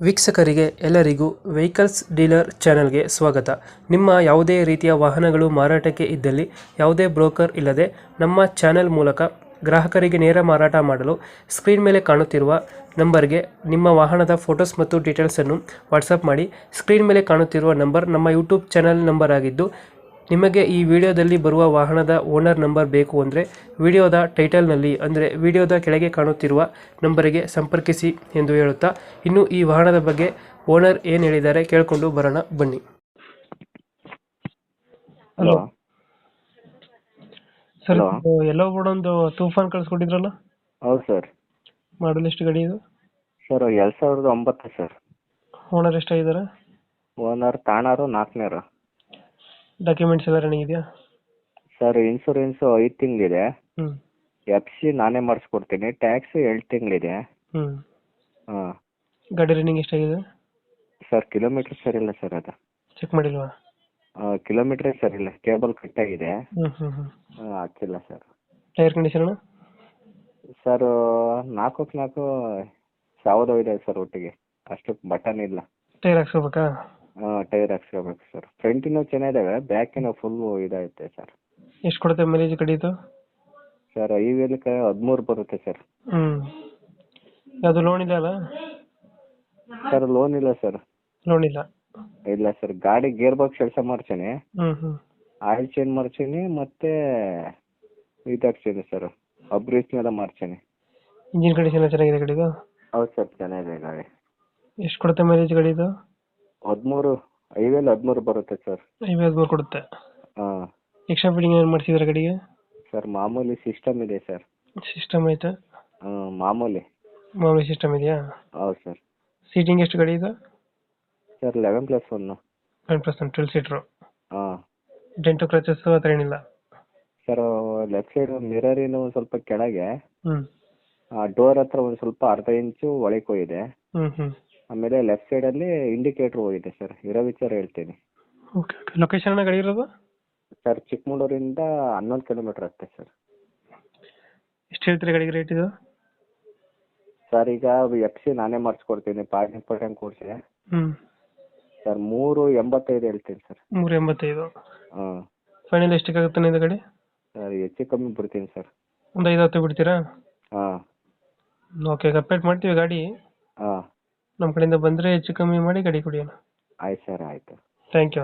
ವೀಕ್ಷಕರಿಗೆ ಎಲ್ಲರಿಗೂ vehicles dealer ಚಾನೆಲ್ಗೆ ಸ್ವಾಗತ. ನಿಮ್ಮ ಯಾವುದೇ ರೀತಿಯ ವಾಹನಗಳು ಮಾರಾಟಕ್ಕೆ ಇದ್ದಲ್ಲಿ ಯಾವುದೇ ಬ್ರೋಕರ್ ಇಲ್ಲದೆ ನಮ್ಮ ಚಾನೆಲ್ ಮೂಲಕ ಗ್ರಾಹಕರಿಗೆ ನೇರ ಮಾರಾಟ ಮಾಡಲು ಸ್ಕ್ರೀನ್ ಮೇಲೆ ಕಾಣುತ್ತಿರುವ ನಂಬರ್ಗೆ ನಿಮ್ಮ ವಾಹನದ ಫೋಟೋಸ್ ಮತ್ತು ಡೀಟೇಲ್ಸನ್ನು ವಾಟ್ಸಪ್ ಮಾಡಿ. ಸ್ಕ್ರೀನ್ ಮೇಲೆ ಕಾಣುತ್ತಿರುವ ನಂಬರ್ ನಮ್ಮ ಯೂಟ್ಯೂಬ್ ಚಾನೆಲ್ ನಂಬರ್ ಆಗಿದ್ದು, ನಿಮಗೆ ಈ ವಿಡಿಯೋದಲ್ಲಿ ಬರುವ ವಾಹನದ ಓನರ್ ನಂಬರ್ ಬೇಕು ಅಂದರೆ ವಿಡಿಯೋದ ಟೈಟಲ್ನಲ್ಲಿ ಅಂದರೆ ವಿಡಿಯೋದ ಕೆಳಗೆ ಕಾಣುತ್ತಿರುವ ನಂಬರಿಗೆ ಸಂಪರ್ಕಿಸಿ ಎಂದು ಹೇಳುತ್ತಾ, ಇನ್ನು ಈ ವಾಹನದ ಬಗ್ಗೆ ಓನರ್ ಏನು ಹೇಳಿದ್ದಾರೆ ಕೇಳಿಕೊಂಡು ಬರೋಣ ಬನ್ನಿ. ಹಲೋ. Sir, hello. ಎಲ್ಲೋ ಒಂದು ತೂಫಾನ್ ಕಳಿಸ್ಕೊಟ್ಟಿದ್ರಲ್ಲ, ಹೌದು ಸರ್. ಮಾಡಲ್ ಎಷ್ಟು ಗಾಡಿ ಇದು? Sir 2009 sir. ಓನರ್ ಎಷ್ಟಾಗಿದ್ದಾರೆ? ಓನರ್ ತಾಣಾರು 4ನೇರು. ಡಾಕ್ಯುಮೆಂಟ್ಸ್ ಎಲ್ಲ ರನ್ನಿಂಗ್ ಇದೆಯಾ? ಸರ್ ಇನ್ಸೂರೆನ್ಸು 5 ತಿಂಗಳಿದೆ. ಹ್ಞೂ FC ನಾನೇ ಮಾಡಿಸ್ಕೊಡ್ತೀನಿ. ಟ್ಯಾಕ್ಸ್ 7 ತಿಂಗಳಿದೆ. ಹ್ಞೂ ಹಾಂ. ಗಾಡಿ ರನ್ನಿಂಗ್ ಎಷ್ಟಾಗಿದೆ? ಸರ್ ಕಿಲೋಮೀಟ್ರ್ ಸರಿಯಿಲ್ಲ ಸರ್ ಅದು. ಚೆಕ್ ಮಾಡಿಲ್ವಾ? ಕಿಲೋಮೀಟ್ರೇ ಸರಿಯಿಲ್ಲ. ಕೇಬಲ್ ಕಟ್ಟಾಗಿದೆ. ಹ್ಞೂ ಹ್ಞೂ ಹ್ಞೂ ಹಾಕಿಲ್ಲ ಸರ್. Tyre condition? ಸರ್ 4ಕ್ಕೆ 4 ಸಾವದವಿದೆ ಸರ್ ಒಟ್ಟಿಗೆ. ಅಷ್ಟಕ್ಕೆ ಬಟನ್ ಇಲ್ಲ. ಟೈರ್ ಹಾಕ್ಸ್ಕೋಬೇಕಾ? ಟೈರ್ ಹಾಕ್ಸ್ಕೋಬೇಕು ಸರ್. ಫ್ರಂಟಿನೂ ಚೆನ್ನಾಗಿದ್ದಾವೆ, ಬ್ಯಾಕಿನೂ ಫುಲ್ಲು ಇದೈತೆ ಸರ್. ಎಷ್ಟು ಕೊಡುತ್ತೆ ಮೈಲೇಜ್ ಗಾಡಿ ಇದು? ಸರ್ IVLಕ್ಕೆ 13 ಬರುತ್ತೆ ಸರ್. ಹ್ಞೂ ಯಾವುದು ಲೋನ್ ಇಲ್ಲ ಅಲ್ಲ? ಸರ್ ಲೋನ್ ಇಲ್ಲ ಸರ್. ಲೋನ್ ಇಲ್ಲ? ಇಲ್ಲ ಸರ್. ಗಾಡಿ ಗೇರ್ ಬಾಕ್ಸ್ ಕೆಲಸ ಮಾಡ್ಸೀನಿ, ಹ್ಞೂ ಹ್ಞೂ ಆಯಿಲ್ ಚೇಂಜ್ ಮಾಡ್ಸೀನಿ, ಮತ್ತೆ ಇದು ಹಾಕ್ಸೀನಿ ಸರ್, ಅಬ್ರೀಸ್ನೆಲ್ಲ ಮಾಡ್ಸೀನಿ. ಇಂಜಿನ್ ಕಂಡೀಷನ್ ಎಲ್ಲ ಚೆನ್ನಾಗಿದೆ ಗಾಡಿದು? ಹೌದು ಸರ್, ಚೆನ್ನಾಗಿದೆ ಗಾಡಿ. ಎಷ್ಟು ಕೊಡುತ್ತೆ ಮೈಲೇಜ್ ಗಾಡಿದು? 13 IVL 13 ಬರುತ್ತೆ ಸರ್. 53 ಕೊಡುತ್ತೆ. ಹಾಂ. ಎಕ್ಸ್ಟ್ರಾ ಫಿಟ್ಟಿಂಗ್ ಏನು ಮಾಡಿಸಿದ್ರೆ ಗಾಡಿಗೆ? ಸರ್ ಮಾಮೂಲಿ ಸಿಸ್ಟಮ್ ಇದೆ ಸರ್. ಸಿಸ್ಟಮ್ ಐತೆ? ಮಾಮೂಲಿ. ಮಾಮೂಲಿ ಸಿಸ್ಟಮ್ ಇದೆಯಾ? ಹೌದು ಸರ್. ಸೀಟಿಂಗ್ ಎಷ್ಟು ಗಾಡಿ ಇದು? ಸರ್ 11+1. 10% 12 ಸೀಟ್ರು. ಹಾಂ. ಡೆಂಟು ಕ್ರಚಸ್ಸು ಆ ಥರ ಏನಿಲ್ಲ? ಸರ್ ಲೆಫ್ಟ್ ಸೈಡ್ ಮಿರರಿನ ಒಂದು ಸ್ವಲ್ಪ ಕೆಳಗೆ, ಹ್ಞೂ ಡೋರ್ ಹತ್ರ ಒಂದು ಸ್ವಲ್ಪ ಅರ್ಧ ಇಂಚು ಒಳಗೆ ಹೋಗಿದೆ. ಹ್ಞೂ ಹ್ಞೂ ಆಮೇಲೆ ಲೆಫ್ಟ್ ಸೈಡಲ್ಲಿ ಇಂಡಿಕೇಟ್ರ್ ಹೋಗಿದೆ ಸರ್. ಇರೋ ವಿಚಾರ ಹೇಳ್ತೀನಿ. Okay okay. ಲೊಕೇಶನ್ ಗಾಡಿ ಇರೋದು? ಸರ್ ಚಿಕ್ಕಮಗಳೂರಿಂದ 11 ಕಿಲೋಮೀಟ್ರ್ ಆಗ್ತದೆ ಸರ್. ಎಷ್ಟು ಹೇಳ್ತೀರಿ ಗಾಡಿಗೆ ರೇಟ್ ಇದು? ಸರ್ ಈಗ FC ನಾನೇ ಮಾಡಿಸ್ಕೊಡ್ತೀನಿ, ಪಾರ್ಟಿಂಗ್ ಕೊಡಿಸಿ. ಹ್ಞೂ ಸರ್ 385 ಹೇಳ್ತೀನಿ ಸರ್. 385. ಹಾಂ. ಫೈನಲ್ ಎಷ್ಟಕ್ಕಾಗುತ್ತೆ ಇದು ಗಾಡಿ? ಸರ್ ಹೆಚ್ಚು ಕಮ್ಮಿ ಬಿಡ್ತೀನಿ ಸರ್. ಒಂದು 5-10 ಬಿಡ್ತೀರಾ? ಹಾಂ. ಓಕೆ, ಅಪ್ಡೇಟ್ ಮಾಡ್ತೀವಿ ಗಾಡಿ. ಹಾಂ. ನಮ್ಮ ಕಡೆಯಿಂದ ಬಂದರೆ ಹೆಚ್ಚು ಕಮ್ಮಿ ಮಾಡಿ ಗಾಡಿ ಕೊಡಿ. ಆಯ್ತು ಸರ್, ಆಯಿತು. Thank you.